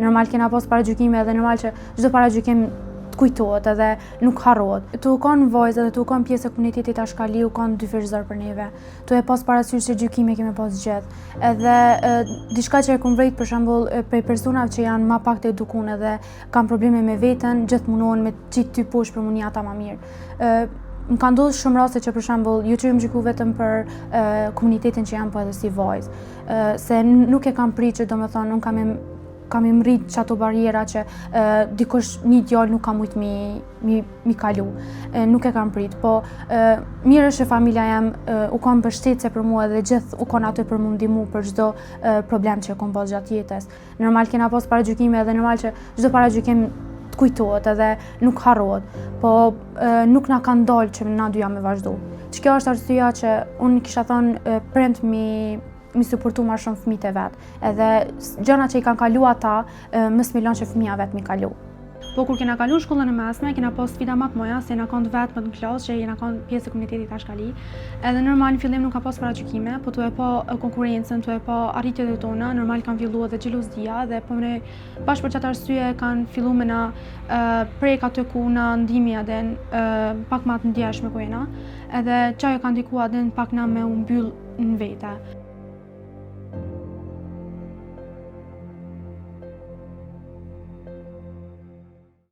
Normal kena pas paragjykime edhe normal që çdo paragjykim kujtohet edhe nuk harrohet. Tu kanë vajza dhe tu kanë pjesë e komunitetit Ashkaliu kanë dy fyrzor për neve. Tu e pas parasysh se gjykime kemi pas gjithë. Edhe diçka që e kam vrejt për shembull për personave që janë më pak të edukuar edhe kanë probleme me veten, gjithë munohen me qit ty poshtë për mundi ata më mirë. Më ka ndodhur shumë raste që për shembull jo që jam gjyku vetëm për komunitetin që jam po edhe si vajzë. Se nuk e kam pritur, domethënë unë kam mrit çato barriera që dikush një djalë nuk ka mujt mi kalu. Nuk e kam prit, po mirë është që familja jam u kanë mbështetje për mua dhe gjithë u kanë aty për mu ndihmu për çdo problem që kam pas gjatë jetës. Normal kena pas paragjykime edhe normal që çdo paragjykim kujtohet edhe nuk harrohet, po nuk na kanë dalë që na dyja me vazhdu. Që kjo është arsyeja që unë kisha thënë prind mi suportu ma shumë fëmijët e vet. Edhe gjëra që i kanë kalu ata, mos me lënë që fëmija vet mi kalu. Po kur kena kalu shkollën e mesme, kena pas sfida më të mëdha se na kanë vetëm në klasë që jena kanë pjesë e komunitetit Ashkali. Edhe normal në fillim nuk ka pas paragjykime, po tu e pa konkurrencën, tu e pa arritjet e tona, normal kanë filluar edhe xhelozia dhe po ne bashkë për çatë arsye kanë filluar me na prek aty ku na ndihmi edhe pak më të ndjeshme ku jena. Edhe çajo kanë ndikuar edhe pak na me u mbyll në vete.